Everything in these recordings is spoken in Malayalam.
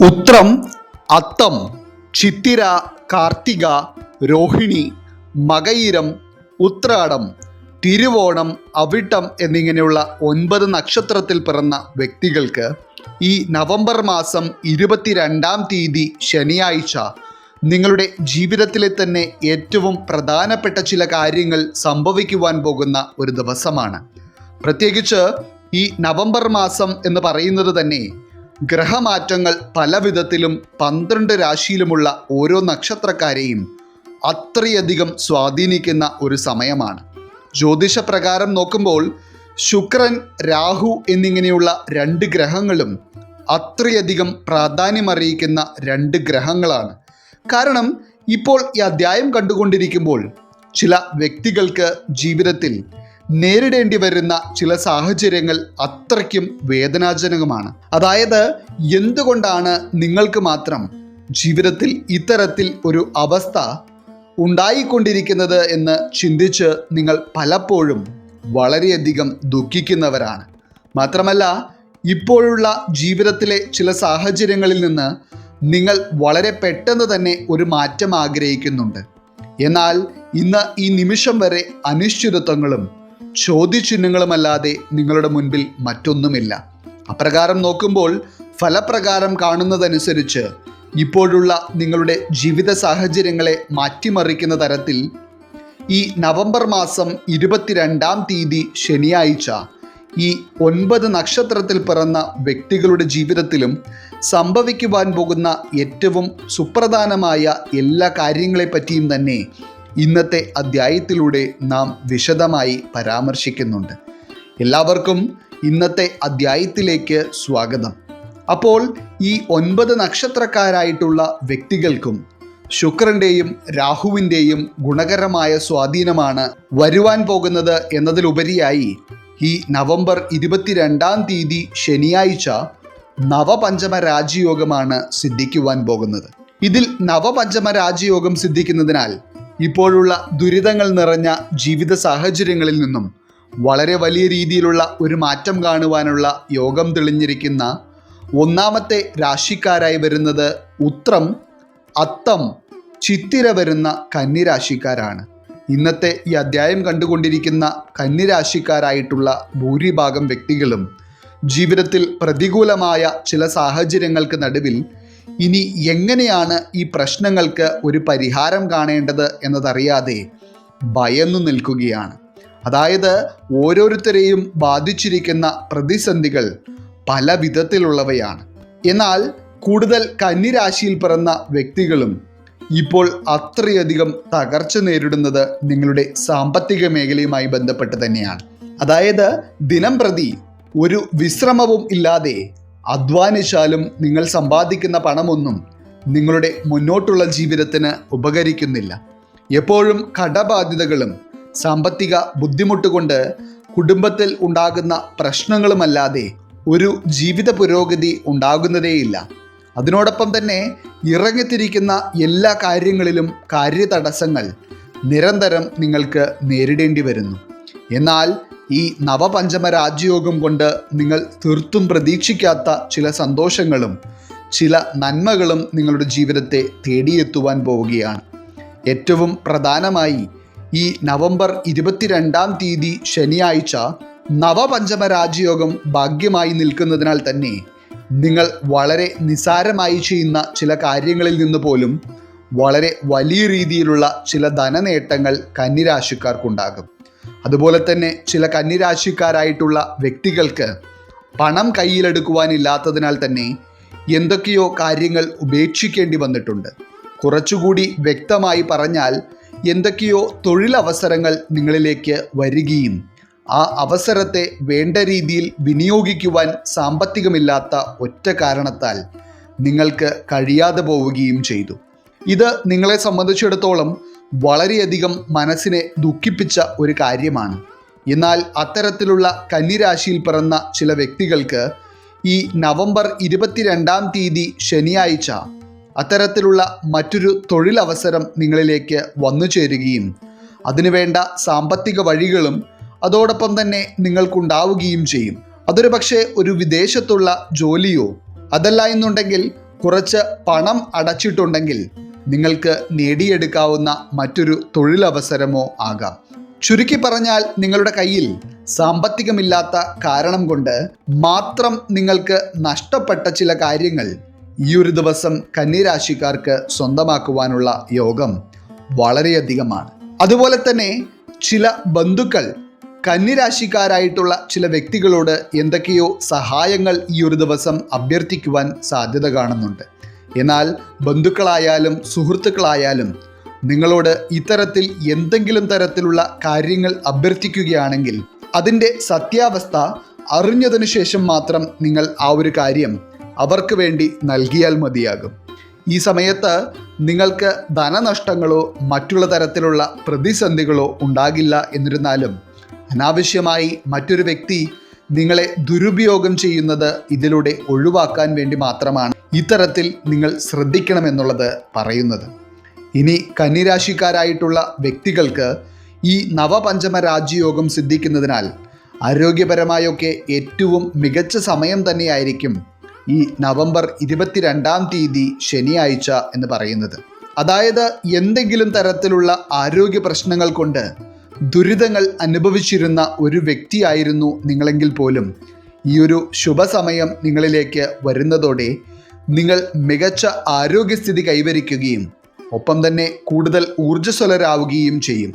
ഉത്രം, അത്തം, ചിത്തിര, കാർത്തിക, രോഹിണി, മകയിരം, ഉത്രാടം, തിരുവോണം, അവിട്ടം എന്നിങ്ങനെയുള്ള 9 നക്ഷത്രത്തിൽ പിറന്ന വ്യക്തികൾക്ക് ഈ നവംബർ മാസം 22-ാം തീയതി ശനിയാഴ്ച നിങ്ങളുടെ ജീവിതത്തിലെ തന്നെ ഏറ്റവും പ്രധാനപ്പെട്ട ചില കാര്യങ്ങൾ സംഭവിക്കുവാൻ പോകുന്ന ഒരു ദിവസമാണ്. പ്രത്യേകിച്ച് ഈ നവംബർ മാസം എന്ന് പറയുന്നത് തന്നെ ഗ്രഹമാറ്റങ്ങൾ പല വിധത്തിലും 12 രാശിയിലുമുള്ള ഓരോ നക്ഷത്രക്കാരെയും അത്രയധികം സ്വാധീനിക്കുന്ന ഒരു സമയമാണ്. ജ്യോതിഷപ്രകാരം നോക്കുമ്പോൾ ശുക്രൻ, രാഹു എന്നിങ്ങനെയുള്ള 2 ഗ്രഹങ്ങളും അത്രയധികം പ്രാധാന്യമറിയിക്കുന്ന 2 ഗ്രഹങ്ങളാണ്. കാരണം ഇപ്പോൾ ഈ അധ്യായം കണ്ടുകൊണ്ടിരിക്കുമ്പോൾ ചില വ്യക്തികൾക്ക് ജീവിതത്തിൽ നേരിടേണ്ടി വരുന്ന ചില സാഹചര്യങ്ങൾ അത്രയ്ക്കും വേദനാജനകമാണ്. അതായത് എന്തുകൊണ്ടാണ് നിങ്ങൾക്ക് മാത്രം ജീവിതത്തിൽ ഇത്തരത്തിൽ ഒരു അവസ്ഥ ഉണ്ടായിക്കൊണ്ടിരിക്കുന്നത് എന്ന് ചിന്തിച്ച് നിങ്ങൾ പലപ്പോഴും വളരെയധികം ദുഃഖിക്കുന്നവരാണ്. മാത്രമല്ല, ഇപ്പോഴുള്ള ജീവിതത്തിലെ ചില സാഹചര്യങ്ങളിൽ നിന്ന് നിങ്ങൾ വളരെ പെട്ടെന്ന് തന്നെ ഒരു മാറ്റം ആഗ്രഹിക്കുന്നുണ്ട്. എന്നാൽ ഇന്ന് ഈ നിമിഷം വരെ അനിശ്ചിതത്വങ്ങളും ചോദ്യചിഹ്നങ്ങളുമല്ലാതെ നിങ്ങളുടെ മുൻപിൽ മറ്റൊന്നുമില്ല. അപ്രകാരം നോക്കുമ്പോൾ ഫലപ്രകാരം കാണുന്നതനുസരിച്ച് ഇപ്പോഴുള്ള നിങ്ങളുടെ ജീവിത സാഹചര്യങ്ങളെ മാറ്റിമറിക്കുന്ന തരത്തിൽ ഈ നവംബർ മാസം 22-ാം തീയതി ശനിയാഴ്ച ഈ 9 നക്ഷത്രത്തിൽ പിറന്ന വ്യക്തികളുടെ ജീവിതത്തിലും സംഭവിക്കുവാൻ പോകുന്ന ഏറ്റവും സുപ്രധാനമായ എല്ലാ കാര്യങ്ങളെപ്പറ്റിയും തന്നെ ഇന്നത്തെ അധ്യായത്തിലൂടെ നാം വിശദമായി പരാമർശിക്കുന്നുണ്ട്. എല്ലാവർക്കും ഇന്നത്തെ അധ്യായത്തിലേക്ക് സ്വാഗതം. അപ്പോൾ ഈ 9 നക്ഷത്രക്കാരായിട്ടുള്ള വ്യക്തികൾക്കും ശുക്രൻ്റെയും രാഹുവിൻ്റെയും ഗുണകരമായ സ്വാധീനമാണ് വരുവാൻ പോകുന്നത് എന്നതിലുപരിയായി ഈ നവംബർ 22-ാം തീയതി ശനിയാഴ്ച നവപഞ്ചമ രാജയോഗമാണ് സിദ്ധിക്കുവാൻ പോകുന്നത്. ഇതിൽ നവപഞ്ചമ രാജയോഗം സിദ്ധിക്കുന്നതിനാൽ ഇപ്പോഴുള്ള ദുരിതങ്ങൾ നിറഞ്ഞ ജീവിത സാഹചര്യങ്ങളിൽ നിന്നും വളരെ വലിയ രീതിയിലുള്ള ഒരു മാറ്റം കാണുവാനുള്ള യോഗം തെളിഞ്ഞിരിക്കുന്ന 1-ാമത്തെ രാശിക്കാരായി വരുന്നത് ഉത്രം, അത്തം, ചിത്തിര വരുന്ന കന്നിരാശിക്കാരാണ്. ഇന്നത്തെ ഈ അധ്യായം കണ്ടുകൊണ്ടിരിക്കുന്ന കന്നിരാശിക്കാരായിട്ടുള്ള ഭൂരിഭാഗം വ്യക്തികളും ജീവിതത്തിൽ പ്രതികൂലമായ ചില സാഹചര്യങ്ങൾക്ക് നടുവിൽ ഇനി എങ്ങനെയാണ് ഈ പ്രശ്നങ്ങൾക്ക് ഒരു പരിഹാരം കാണേണ്ടത് എന്നതറിയാതെ ഭയന്നു നിൽക്കുകയാണ്. അതായത് ഓരോരുത്തരെയും ബാധിച്ചിരിക്കുന്ന പ്രതിസന്ധികൾ പല വിധത്തിലുള്ളവയാണ്. എന്നാൽ കൂടുതൽ കന്നിരാശിയിൽ പിറന്ന വ്യക്തികളും ഇപ്പോൾ അത്രയധികം തകർച്ച നേരിടുന്നത് നിങ്ങളുടെ സാമ്പത്തിക മേഖലയുമായി ബന്ധപ്പെട്ട് തന്നെയാണ്. അതായത് ദിനം പ്രതി ഒരു വിശ്രമവും ഇല്ലാതെ അധ്വാനിച്ചാലും നിങ്ങൾ സമ്പാദിക്കുന്ന പണമൊന്നും നിങ്ങളുടെ മുന്നോട്ടുള്ള ജീവിതത്തിന് ഉപകരിക്കുന്നില്ല. എപ്പോഴും കടബാധ്യതകളും സാമ്പത്തിക ബുദ്ധിമുട്ട് കൊണ്ട് കുടുംബത്തിൽ ഉണ്ടാകുന്ന പ്രശ്നങ്ങളുമല്ലാതെ ഒരു ജീവിത പുരോഗതി ഉണ്ടാകുന്നതേയില്ല. അതിനോടൊപ്പം തന്നെ ഇറങ്ങിത്തിരിക്കുന്ന എല്ലാ കാര്യങ്ങളിലും കാര്യതടസ്സങ്ങൾ നിരന്തരം നിങ്ങൾക്ക് നേരിടേണ്ടി വരുന്നു. എന്നാൽ ഈ നവപഞ്ചമ രാജയോഗം കൊണ്ട് നിങ്ങൾ തീർത്തും പ്രതീക്ഷിക്കാത്ത ചില സന്തോഷങ്ങളും ചില നന്മകളും നിങ്ങളുടെ ജീവിതത്തെ തേടിയെത്തുവാൻ പോവുകയാണ്. ഏറ്റവും പ്രധാനമായി ഈ നവംബർ 22-ാം തീയതി ശനിയാഴ്ച നവപഞ്ചമ രാജയോഗം ഭാഗ്യമായി നിൽക്കുന്നതിനാൽ തന്നെ നിങ്ങൾ വളരെ നിസ്സാരമായി ചെയ്യുന്ന ചില കാര്യങ്ങളിൽ നിന്ന് പോലും വളരെ വലിയ രീതിയിലുള്ള ചില ധനനേട്ടങ്ങൾ കന്നിരാശിക്കാർക്കുണ്ടാകും. അതുപോലെ തന്നെ ചില കന്നിരാശിക്കാരായിട്ടുള്ള വ്യക്തികൾക്ക് പണം കയ്യിലെടുക്കുവാനില്ലാത്തതിനാൽ തന്നെ എന്തൊക്കെയോ കാര്യങ്ങൾ ഉപേക്ഷിക്കേണ്ടി വന്നിട്ടുണ്ട്. കുറച്ചുകൂടി വ്യക്തമായി പറഞ്ഞാൽ എന്തൊക്കെയോ തൊഴിലവസരങ്ങൾ നിങ്ങളിലേക്ക് വരികയും ആ അവസരത്തെ വേണ്ട രീതിയിൽ വിനിയോഗിക്കുവാൻ സാമ്പത്തികമില്ലാത്ത ഒറ്റ കാരണത്താൽ നിങ്ങൾക്ക് കഴിയാതെ പോവുകയും ചെയ്തു. ഇത് നിങ്ങളെ സംബന്ധിച്ചിടത്തോളം വളരെയധികം മനസ്സിനെ ദുഃഖിപ്പിച്ച ഒരു കാര്യമാണ്. എന്നാൽ അത്തരത്തിലുള്ള കന്നിരാശിയിൽ പിറന്ന ചില വ്യക്തികൾക്ക് ഈ നവംബർ 22-ാം തീയതി ശനിയാഴ്ച അത്തരത്തിലുള്ള മറ്റൊരു തൊഴിലവസരം നിങ്ങളിലേക്ക് വന്നു ചേരുകയും അതിനുവേണ്ട സാമ്പത്തിക വഴികളും അതോടൊപ്പം തന്നെ നിങ്ങൾക്കുണ്ടാവുകയും ചെയ്യും. അതൊരു പക്ഷേ ഒരു വിദേശത്തുള്ള ജോലിയോ അതല്ല എന്നുണ്ടെങ്കിൽ കുറച്ച് പണം അടച്ചിട്ടുണ്ടെങ്കിൽ നിങ്ങൾക്ക് നേടിയെടുക്കാവുന്ന മറ്റൊരു തൊഴിലവസരമോ ആകാം. ചുരുക്കി പറഞ്ഞാൽ, നിങ്ങളുടെ കയ്യിൽ സാമ്പത്തികമില്ലാത്ത കാരണം കൊണ്ട് മാത്രം നിങ്ങൾക്ക് നഷ്ടപ്പെട്ട ചില കാര്യങ്ങൾ ഈ ഒരു ദിവസം കന്നിരാശിക്കാർക്ക് സ്വന്തമാക്കുവാനുള്ള യോഗം വളരെയധികമാണ്. അതുപോലെ തന്നെ ചില ബന്ധുക്കൾ കന്നിരാശിക്കാരായിട്ടുള്ള ചില വ്യക്തികളോട് എന്തൊക്കെയോ സഹായങ്ങൾ ഈ ഒരു ദിവസം അഭ്യർത്ഥിക്കുവാൻ സാധ്യത കാണുന്നുണ്ട്. എന്നാൽ ബന്ധുക്കളായാലും സുഹൃത്തുക്കളായാലും നിങ്ങളോട് ഇത്തരത്തിൽ എന്തെങ്കിലും തരത്തിലുള്ള കാര്യങ്ങൾ അഭ്യർത്ഥിക്കുകയാണെങ്കിൽ അതിൻ്റെ സത്യാവസ്ഥ അറിഞ്ഞതിനു ശേഷം മാത്രം നിങ്ങൾ ആ ഒരു കാര്യം അവർക്ക് വേണ്ടി നൽകിയാൽ മതിയാകും. ഈ സമയത്ത് നിങ്ങൾക്ക് ധനനഷ്ടങ്ങളോ മറ്റുള്ള തരത്തിലുള്ള പ്രതിസന്ധികളോ ഉണ്ടാകില്ല. എന്നിരുന്നാലും അനാവശ്യമായി മറ്റൊരു വ്യക്തി നിങ്ങളെ ദുരുപയോഗം ചെയ്യുന്നത് ഇതിലൂടെ ഒഴിവാക്കാൻ വേണ്ടി മാത്രമാണ് ഇത്തരത്തിൽ നിങ്ങൾ ശ്രദ്ധിക്കണമെന്നുള്ളത് പറയുന്നത്. ഇനി കന്നിരാശിക്കാരായിട്ടുള്ള വ്യക്തികൾക്ക് ഈ നവപഞ്ചമ രാജ്യയോഗം സിദ്ധിക്കുന്നതിനാൽ ആരോഗ്യപരമായൊക്കെ ഏറ്റവും മികച്ച സമയം തന്നെയായിരിക്കും ഈ നവംബർ 22-ാം തീയതി ശനിയാഴ്ച എന്ന് പറയുന്നത്. അതായത് എന്തെങ്കിലും തരത്തിലുള്ള ആരോഗ്യ പ്രശ്നങ്ങൾ കൊണ്ട് ദുരിതങ്ങൾ അനുഭവിച്ചിരുന്ന ഒരു വ്യക്തിയായിരുന്നു നിങ്ങളെങ്കിൽ പോലും ഈ ഒരു ശുഭസമയം നിങ്ങളിലേക്ക് വരുന്നതോടെ നിങ്ങൾ മികച്ച ആരോഗ്യസ്ഥിതി കൈവരിക്കുകയും ഒപ്പം തന്നെ കൂടുതൽ ഊർജ്ജസ്വലരാവുകയും ചെയ്യും.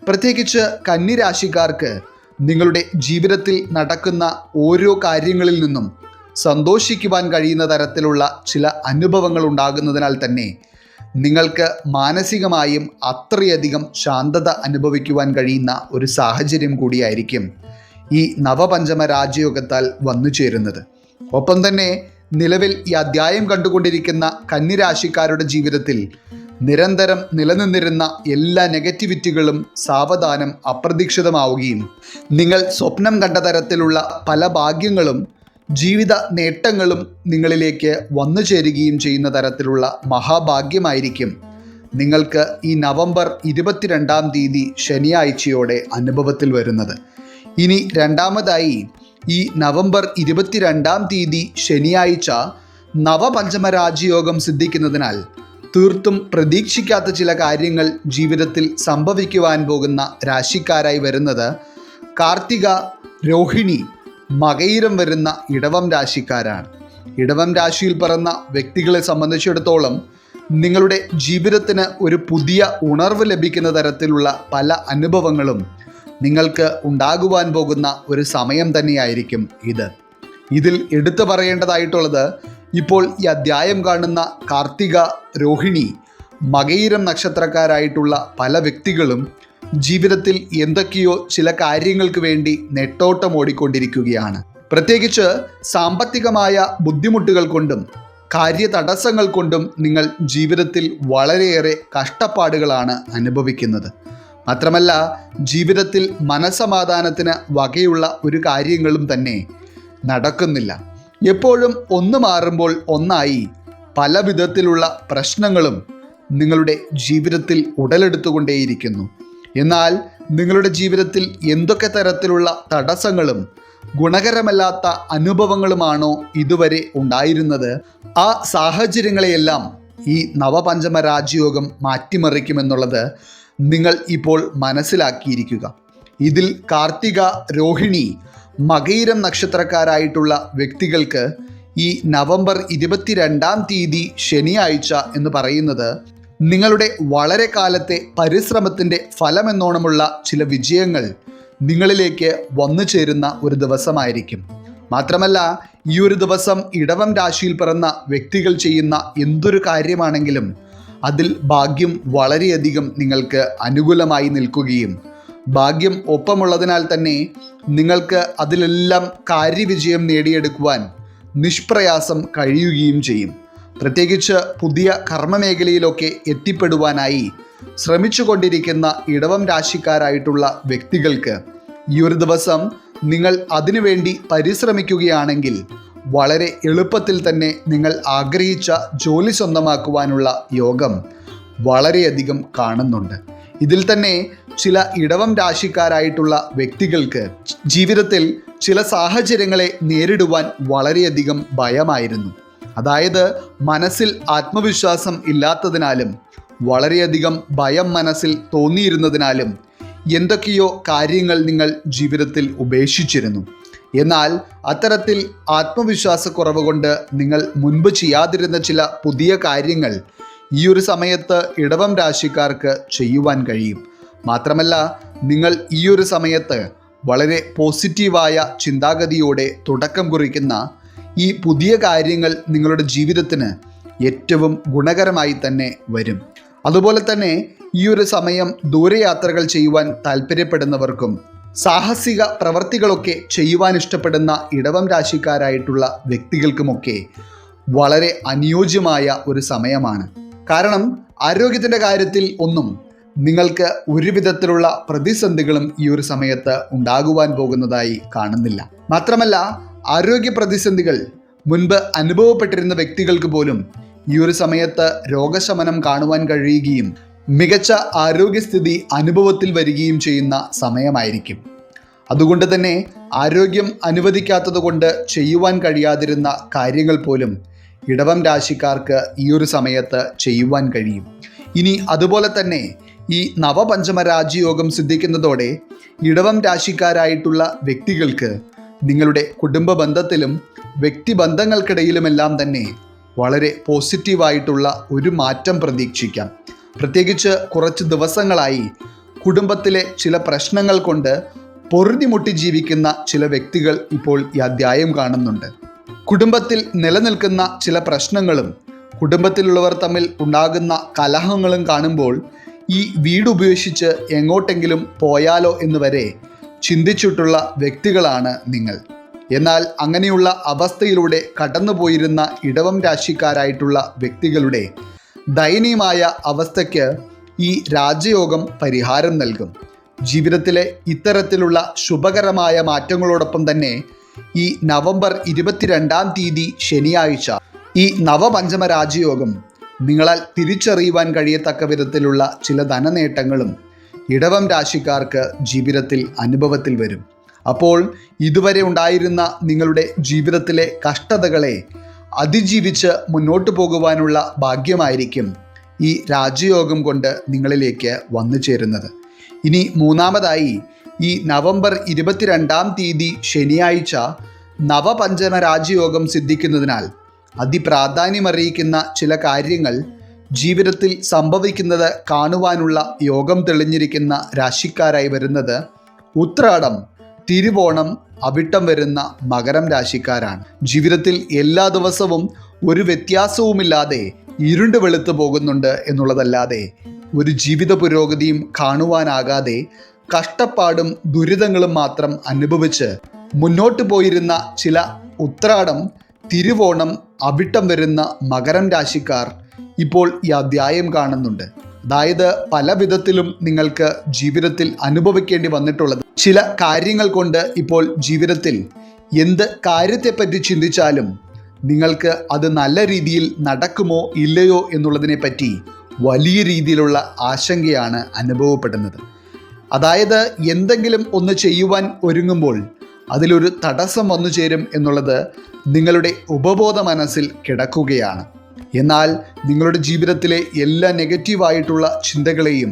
പ്രത്യേകിച്ച് കന്നിരാശിക്കാർക്ക് നിങ്ങളുടെ ജീവിതത്തിൽ നടക്കുന്ന ഓരോ കാര്യങ്ങളിൽ നിന്നും സന്തോഷിക്കുവാൻ കഴിയുന്ന തരത്തിലുള്ള ചില അനുഭവങ്ങൾ ഉണ്ടാകുന്നതിനാൽ തന്നെ നിങ്ങൾക്ക് മാനസികമായും അത്രയധികം ശാന്തത അനുഭവിക്കുവാൻ കഴിയുന്ന ഒരു സാഹചര്യം കൂടിയായിരിക്കും ഈ നവപഞ്ചമ രാജയോഗത്താൽ വന്നു ചേരുന്നത്. ഒപ്പം തന്നെ നിലവിൽ ഈ അധ്യായം കണ്ടുകൊണ്ടിരിക്കുന്ന കന്നിരാശിക്കാരുടെ ജീവിതത്തിൽ നിരന്തരം നിലനിന്നിരുന്ന എല്ലാ നെഗറ്റിവിറ്റികളും സാവധാനം അപ്രതീക്ഷിതമാവുകയും നിങ്ങൾ സ്വപ്നം കണ്ട തരത്തിലുള്ള പല ഭാഗ്യങ്ങളും ജീവിത നേട്ടങ്ങളും നിങ്ങളിലേക്ക് വന്നു ചേരുകയും ചെയ്യുന്ന തരത്തിലുള്ള മഹാഭാഗ്യമായിരിക്കും നിങ്ങൾക്ക് ഈ നവംബർ 22-ാം തീയതി ശനിയാഴ്ചയോടെ അനുഭവത്തിൽ വരുന്നത്. ഇനി രണ്ടാമതായി, ഈ നവംബർ 22-ാം തീയതി ശനിയാഴ്ച നവപഞ്ചമ രാജയോഗം സിദ്ധിക്കുന്നതിനാൽ തീർത്തും പ്രതീക്ഷിക്കാത്ത ചില കാര്യങ്ങൾ ജീവിതത്തിൽ സംഭവിക്കുവാൻ പോകുന്ന രാശിക്കാരായി വരുന്നത് കാർത്തിക, രോഹിണി, മകയിരം വരുന്ന ഇടവം രാശിക്കാരാണ്. ഇടവം രാശിയിൽ പിറന്ന വ്യക്തികളെ സംബന്ധിച്ചിടത്തോളം നിങ്ങളുടെ ജീവിതത്തിന് ഒരു പുതിയ ഉണർവ് ലഭിക്കുന്ന തരത്തിലുള്ള പല അനുഭവങ്ങളും നിങ്ങൾക്ക് ഉണ്ടാകുവാൻ പോകുന്ന ഒരു സമയം തന്നെയായിരിക്കും ഇത്. ഇതിൽ എടുത്തു പറയേണ്ടതായിട്ടുള്ളത്, ഇപ്പോൾ ഈ അധ്യായം കാണുന്ന കാർത്തിക, രോഹിണി, മകയിരം നക്ഷത്രക്കാരായിട്ടുള്ള പല വ്യക്തികളും ജീവിതത്തിൽ എന്തൊക്കെയോ ചില കാര്യങ്ങൾക്ക് വേണ്ടി നെട്ടോട്ടം ഓടിക്കൊണ്ടിരിക്കുകയാണ്. പ്രത്യേകിച്ച് സാമ്പത്തികമായ ബുദ്ധിമുട്ടുകൾ കൊണ്ടും കാര്യതടസ്സങ്ങൾ കൊണ്ടും നിങ്ങൾ ജീവിതത്തിൽ വളരെയേറെ കഷ്ടപ്പാടുകളാണ് അനുഭവിക്കുന്നത്. മാത്രമല്ല, ജീവിതത്തിൽ മനസ്സമാധാനത്തിന് വകയുള്ള ഒരു കാര്യങ്ങളും തന്നെ നടക്കുന്നില്ല. എപ്പോഴും ഒന്ന് മാറുമ്പോൾ ഒന്നായി പല വിധത്തിലുള്ള പ്രശ്നങ്ങളും നിങ്ങളുടെ ജീവിതത്തിൽ ഉടലെടുത്തുകൊണ്ടേയിരിക്കുന്നു. എന്നാൽ നിങ്ങളുടെ ജീവിതത്തിൽ എന്തൊക്കെ തരത്തിലുള്ള തടസ്സങ്ങളും ഗുണകരമല്ലാത്ത അനുഭവങ്ങളുമാണോ ഇതുവരെ ഉണ്ടായിരുന്നത്, ആ സാഹചര്യങ്ങളെയെല്ലാം ഈ നവപഞ്ചമ രാജയോഗം മാറ്റിമറിക്കുമെന്നുള്ളത് നിങ്ങൾ ഇപ്പോൾ മനസ്സിലാക്കിയിരിക്കുക. ഇതിൽ കാർത്തിക, രോഹിണി, മകയിരം നക്ഷത്രക്കാരായിട്ടുള്ള വ്യക്തികൾക്ക് ഈ നവംബർ 22-ാം തീയതി ശനിയാഴ്ച എന്ന് പറയുന്നത് നിങ്ങളുടെ വളരെ കാലത്തെ പരിശ്രമത്തിൻ്റെ ഫലമെന്നോണമുള്ള ചില വിജയങ്ങൾ നിങ്ങളിലേക്ക് വന്നു ചേരുന്ന ഒരു ദിവസമായിരിക്കും. മാത്രമല്ല, ഈ ഒരു ദിവസം ഇടവം രാശിയിൽ പിറന്ന വ്യക്തികൾ ചെയ്യുന്ന എന്തൊരു കാര്യമാണെങ്കിലും അതിൽ ഭാഗ്യം വളരെയധികം നിങ്ങൾക്ക് അനുകൂലമായി നിൽക്കുകയും ഭാഗ്യം ഒപ്പമുള്ളതിനാൽ തന്നെ നിങ്ങൾക്ക് അതിലെല്ലാം കാര്യവിജയം നേടിയെടുക്കുവാൻ നിഷ്പ്രയാസം കഴിയുകയും ചെയ്യും. പ്രത്യേകിച്ച് പുതിയ കർമ്മമേഖലയിലൊക്കെ എത്തിപ്പെടുവാനായി ശ്രമിച്ചുകൊണ്ടിരിക്കുന്ന ഇടവം രാശിക്കാരായിട്ടുള്ള വ്യക്തികൾക്ക് ഈ ഒരു ദിവസം നിങ്ങൾ അതിനുവേണ്ടി പരിശ്രമിക്കുകയാണെങ്കിൽ വളരെ എളുപ്പത്തിൽ തന്നെ നിങ്ങൾ ആഗ്രഹിച്ച ജോലി സ്വന്തമാക്കുവാനുള്ള യോഗം വളരെയധികം കാണുന്നുണ്ട്. ഇതിൽ തന്നെ ചില ഇടവം രാശിക്കാരായിട്ടുള്ള വ്യക്തികൾക്ക് ജീവിതത്തിൽ ചില സാഹചര്യങ്ങളെ നേരിടുവാൻ വളരെയധികം ഭയമായിരുന്നു. അതായത് മനസ്സിൽ ആത്മവിശ്വാസം ഇല്ലാത്തതിനാലും വളരെയധികം ഭയം മനസ്സിൽ തോന്നിയിരുന്നതിനാലും എന്തൊക്കെയോ കാര്യങ്ങൾ നിങ്ങൾ ജീവിതത്തിൽ ഉപേക്ഷിച്ചിരുന്നു. എന്നാൽ അത്തരത്തിൽ ആത്മവിശ്വാസക്കുറവ് കൊണ്ട് നിങ്ങൾ മുൻപ് ചെയ്യാതിരുന്ന ചില പുതിയ കാര്യങ്ങൾ ഈ ഒരു സമയത്ത് ഇടവം രാശിക്കാർക്ക് ചെയ്യുവാൻ കഴിയും. മാത്രമല്ല, നിങ്ങൾ ഈ ഒരു സമയത്ത് വളരെ പോസിറ്റീവായ ചിന്താഗതിയോടെ തുടക്കം കുറിക്കുന്ന ഈ പുതിയ കാര്യങ്ങൾ നിങ്ങളുടെ ജീവിതത്തിന് ഏറ്റവും ഗുണകരമായി തന്നെ വരും. അതുപോലെ തന്നെ ഈ ഒരു സമയം ദൂരയാത്രകൾ ചെയ്യുവാൻ താല്പര്യപ്പെടുന്നവർക്കും സാഹസിക പ്രവർത്തികളൊക്കെ ചെയ്യുവാൻ ഇഷ്ടപ്പെടുന്ന ഇടവം രാശിക്കാരായിട്ടുള്ള വ്യക്തികൾക്കുമൊക്കെ വളരെ അനുയോജ്യമായ ഒരു സമയമാണ്. കാരണം ആരോഗ്യത്തിൻ്റെ കാര്യത്തിൽ ഒന്നും നിങ്ങൾക്ക് ഒരു വിധത്തിലുള്ള പ്രതിസന്ധികളും ഈ ഒരു സമയത്ത് ഉണ്ടാകുവാൻ പോകുന്നതായി കാണുന്നില്ല. മാത്രമല്ല, ആരോഗ്യ പ്രതിസന്ധികൾ മുൻപ് അനുഭവപ്പെട്ടിരുന്ന വ്യക്തികൾക്ക് പോലും ഈ ഒരു സമയത്ത് രോഗശമനം കാണുവാൻ കഴിയുകയും മികച്ച ആരോഗ്യസ്ഥിതി അനുഭവത്തിൽ വരികയും ചെയ്യുന്ന സമയമായിരിക്കും. അതുകൊണ്ട് തന്നെ ആരോഗ്യം അനുവദിക്കാത്തത് കൊണ്ട് ചെയ്യുവാൻ കഴിയാതിരുന്ന കാര്യങ്ങൾ പോലും ഇടവം രാശിക്കാർക്ക് ഈ ഒരു സമയത്ത് ചെയ്യുവാൻ കഴിയും. ഇനി അതുപോലെ തന്നെ ഈ നവപഞ്ചമ രാജയോഗം സിദ്ധിക്കുന്നതോടെ ഇടവം രാശിക്കാരായിട്ടുള്ള വ്യക്തികൾക്ക് നിങ്ങളുടെ കുടുംബ ബന്ധത്തിലും വ്യക്തിബന്ധങ്ങൾക്കിടയിലുമെല്ലാം തന്നെ വളരെ പോസിറ്റീവായിട്ടുള്ള ഒരു മാറ്റം പ്രതീക്ഷിക്കാം. പ്രത്യേകിച്ച് കുറച്ച് ദിവസങ്ങളായി കുടുംബത്തിലെ ചില പ്രശ്നങ്ങൾ കൊണ്ട് പൊറുതിമുട്ടി ജീവിക്കുന്ന ചില വ്യക്തികൾ ഇപ്പോൾ ഈ അധ്യായം കാണുന്നുണ്ട്. കുടുംബത്തിൽ നിലനിൽക്കുന്ന ചില പ്രശ്നങ്ങളും കുടുംബത്തിലുള്ളവർ തമ്മിൽ ഉണ്ടാകുന്ന കലഹങ്ങളും കാണുമ്പോൾ ഈ വീട് ഉപേക്ഷിച്ച് എങ്ങോട്ടെങ്കിലും പോയാലോ എന്ന് വരെ ചിന്തിച്ചിട്ടുള്ള വ്യക്തികളാണ് നിങ്ങൾ. എന്നാൽ അങ്ങനെയുള്ള അവസ്ഥയിലൂടെ കടന്നുപോയിരുന്ന ഇടവം രാശിക്കാരായിട്ടുള്ള വ്യക്തികളുടെ ദയനീയമായ അവസ്ഥയ്ക്ക് ഈ രാജയോഗം പരിഹാരം നൽകും. ജീവിതത്തിലെ ഇത്തരത്തിലുള്ള ശുഭകരമായ മാറ്റങ്ങളോടൊപ്പം തന്നെ ഈ നവംബർ 22-ാം തീയതി ശനിയാഴ്ച ഈ നവപഞ്ചമ രാജയോഗം നിങ്ങളാൽ തിരിച്ചറിയുവാൻ കഴിയത്തക്ക വിധത്തിലുള്ള ചില ധനനേട്ടങ്ങളും ഇടവം രാശിക്കാർക്ക് ജീവിതത്തിൽ അനുഭവത്തിൽ വരും. അപ്പോൾ ഇതുവരെ ഉണ്ടായിരുന്ന നിങ്ങളുടെ ജീവിതത്തിലെ കഷ്ടതകളെ അതിജീവിച്ച് മുന്നോട്ട് പോകുവാനുള്ള ഭാഗ്യമായിരിക്കും ഈ രാജയോഗം കൊണ്ട് നിങ്ങളിലേക്ക് വന്നു ചേരുന്നത്. ഇനി മൂന്നാമതായി ഈ നവംബർ 22-ാം തീയതി ശനിയാഴ്ച നവപഞ്ചമ രാജയോഗം സിദ്ധിക്കുന്നതിനാൽ അതിപ്രാധാന്യമറിയിക്കുന്ന ചില കാര്യങ്ങൾ ജീവിതത്തിൽ സംഭവിക്കുന്നത് കാണുവാനുള്ള യോഗം തെളിഞ്ഞിരിക്കുന്ന രാശിക്കാരായി വരുന്നത് ഉത്രാടം, തിരുവോണം, അവിട്ടം വരുന്ന മകരം രാശിക്കാരാണ്. ജീവിതത്തിൽ എല്ലാ ദിവസവും ഒരു വ്യത്യാസവുമില്ലാതെ ഇരുണ്ട് വെളുത്തു പോകുന്നുണ്ട് എന്നുള്ളതല്ലാതെ ഒരു ജീവിത പുരോഗതിയും കാണുവാനാകാതെ കഷ്ടപ്പാടും ദുരിതങ്ങളും മാത്രം അനുഭവിച്ച് മുന്നോട്ട് പോയിരുന്ന ചില ഉത്രാടം, തിരുവോണം, അവിട്ടം വരുന്ന മകരം രാശിക്കാർ ഇപ്പോൾ ഈ അധ്യായം കാണുന്നുണ്ട്. അതായത് പല വിധത്തിലും നിങ്ങൾക്ക് ജീവിതത്തിൽ അനുഭവിക്കേണ്ടി വന്നിട്ടുള്ളത് ചില കാര്യങ്ങൾ കൊണ്ട് ഇപ്പോൾ ജീവിതത്തിൽ എന്ത് കാര്യത്തെപ്പറ്റി ചിന്തിച്ചാലും നിങ്ങൾക്ക് അത് നല്ല രീതിയിൽ നടക്കുമോ ഇല്ലയോ എന്നുള്ളതിനെ പറ്റി വലിയ രീതിയിലുള്ള ആശങ്കയാണ് അനുഭവപ്പെടുന്നത്. അതായത് എന്തെങ്കിലും ഒന്ന് ചെയ്യുവാൻ ഒരുങ്ങുമ്പോൾ അതിലൊരു തടസ്സം വന്നു ചേരും എന്നുള്ളത് നിങ്ങളുടെ ഉപബോധ മനസ്സിൽ കിടക്കുകയാണ്. എന്നാൽ നിങ്ങളുടെ ജീവിതത്തിലെ എല്ലാ നെഗറ്റീവായിട്ടുള്ള ചിന്തകളെയും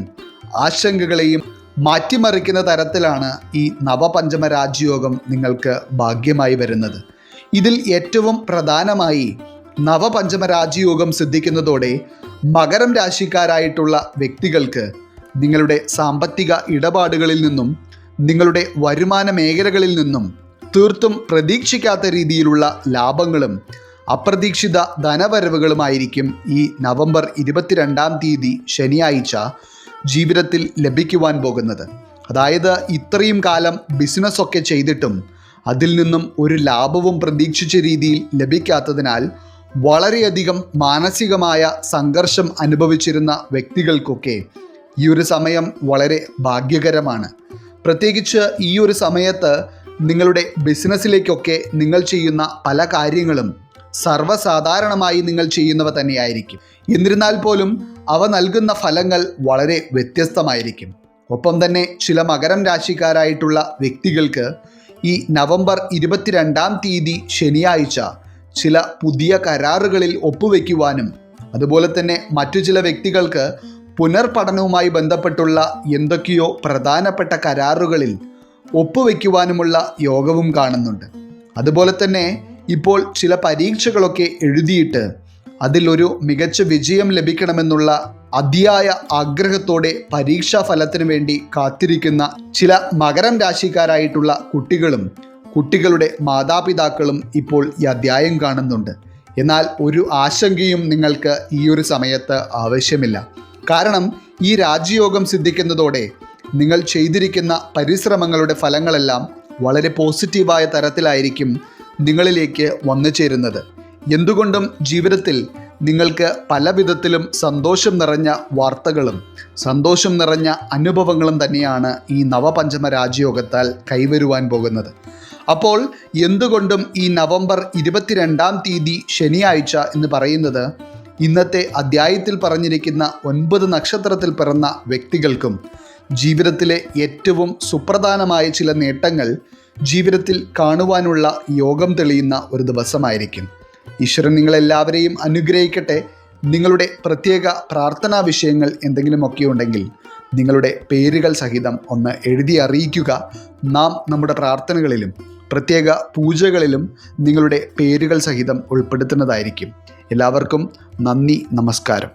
ആശങ്കകളെയും മാറ്റിമറിക്കുന്ന തരത്തിലാണ് ഈ നവപഞ്ചമ രാജയോഗം നിങ്ങൾക്ക് ഭാഗ്യമായി വരുന്നത്. ഇതിൽ ഏറ്റവും പ്രധാനമായി നവപഞ്ചമ രാജയോഗം സിദ്ധിക്കുന്നതോടെ മകരം രാശിക്കാരായിട്ടുള്ള വ്യക്തികൾക്ക് നിങ്ങളുടെ സാമ്പത്തിക ഇടപാടുകളിൽ നിന്നും നിങ്ങളുടെ വരുമാന മേഖലകളിൽ നിന്നും തീർത്തും പ്രതീക്ഷിക്കാത്ത രീതിയിലുള്ള ലാഭങ്ങളും അപ്രതീക്ഷിത ധനവരവുകളുമായിരിക്കും ഈ നവംബർ 22-ാം തീയതി ശനിയാഴ്ച ജീവിതത്തിൽ ലഭിക്കുവാൻ പോകുന്നത്. അതായത് ഇത്രയും കാലം ബിസിനസ്സൊക്കെ ചെയ്തിട്ടും അതിൽ നിന്നും ഒരു ലാഭവും പ്രതീക്ഷിച്ച രീതിയിൽ ലഭിക്കാത്തതിനാൽ വളരെയധികം മാനസികമായ സംഘർഷം അനുഭവിച്ചിരുന്ന വ്യക്തികൾക്കൊക്കെ ഈ ഒരു സമയം വളരെ ഭാഗ്യകരമാണ്. പ്രത്യേകിച്ച് ഈ ഒരു സമയത്ത് നിങ്ങളുടെ ബിസിനസ്സിലേക്കൊക്കെ നിങ്ങൾ ചെയ്യുന്ന പല കാര്യങ്ങളും സർവ്വസാധാരണമായി നിങ്ങൾ ചെയ്യുന്നവ തന്നെയായിരിക്കും. എന്നിരുന്നാൽ പോലും അവ നൽകുന്ന ഫലങ്ങൾ വളരെ വ്യത്യസ്തമായിരിക്കും. ഒപ്പം തന്നെ ചില മകരം രാശിക്കാരായിട്ടുള്ള വ്യക്തികൾക്ക് ഈ നവംബർ 22-ാം തീയതി ശനിയാഴ്ച ചില പുതിയ കരാറുകളിൽ ഒപ്പുവെക്കുവാനും അതുപോലെ തന്നെ മറ്റു ചില വ്യക്തികൾക്ക് പുനർപഠനവുമായി ബന്ധപ്പെട്ടുള്ള എന്തൊക്കെയോ പ്രധാനപ്പെട്ട കരാറുകളിൽ ഒപ്പുവെക്കുവാനുമുള്ള യോഗവും കാണുന്നുണ്ട്. അതുപോലെ തന്നെ ഇപ്പോൾ ചില പരീക്ഷകളൊക്കെ എഴുതിയിട്ട് അതിലൊരു മികച്ച വിജയം ലഭിക്കണമെന്നുള്ള അതിയായ ആഗ്രഹത്തോടെ പരീക്ഷാ ഫലത്തിന് വേണ്ടി കാത്തിരിക്കുന്ന ചില മകരം രാശിക്കാരായിട്ടുള്ള കുട്ടികളും കുട്ടികളുടെ മാതാപിതാക്കളും ഇപ്പോൾ ഈ അധ്യായം കാണുന്നുണ്ട്. എന്നാൽ ഒരു ആശങ്കയും നിങ്ങൾക്ക് ഈ ഒരു സമയത്ത് ആവശ്യമില്ല. കാരണം ഈ രാജയോഗം സിദ്ധിക്കുന്നതോടെ നിങ്ങൾ ചെയ്തിരിക്കുന്ന പരിശ്രമങ്ങളുടെ ഫലങ്ങളെല്ലാം വളരെ പോസിറ്റീവായ തരത്തിലായിരിക്കും നിങ്ങളിലേക്ക് വന്നു ചേരുന്നത്. എന്തുകൊണ്ടും ജീവിതത്തിൽ നിങ്ങൾക്ക് പല വിധത്തിലും സന്തോഷം നിറഞ്ഞ വാർത്തകളും സന്തോഷം നിറഞ്ഞ അനുഭവങ്ങളും തന്നെയാണ് ഈ നവപഞ്ചമ രാജയോഗത്താൽ കൈവരുവാൻ പോകുന്നത്. അപ്പോൾ എന്തുകൊണ്ടും ഈ നവംബർ 22-ാം തീയതി ശനിയാഴ്ച എന്ന് പറയുന്നത് ഇന്നത്തെ അധ്യായത്തിൽ പറഞ്ഞിരിക്കുന്ന 9 നക്ഷത്രത്തിൽ പിറന്ന വ്യക്തികൾക്കും ജീവിതത്തിലെ ഏറ്റവും സുപ്രധാനമായ ചില നേട്ടങ്ങൾ ജീവിതത്തിൽ കാണുവാനുള്ള യോഗം തെളിയുന്ന ഒരു ദിവസമായിരിക്കും. ഈശ്വരൻ നിങ്ങളെല്ലാവരെയും അനുഗ്രഹിക്കട്ടെ. നിങ്ങളുടെ പ്രത്യേക പ്രാർത്ഥനാ വിഷയങ്ങൾ എന്തെങ്കിലുമൊക്കെ ഉണ്ടെങ്കിൽ നിങ്ങളുടെ പേരുകൾ സഹിതം ഒന്ന് എഴുതി അറിയിക്കുക. നാം നമ്മുടെ പ്രാർത്ഥനകളിലും പ്രത്യേക പൂജകളിലും നിങ്ങളുടെ പേരുകൾ സഹിതം ഉൾപ്പെടുത്തുന്നതായിരിക്കും. എല്ലാവർക്കും നന്ദി, നമസ്കാരം.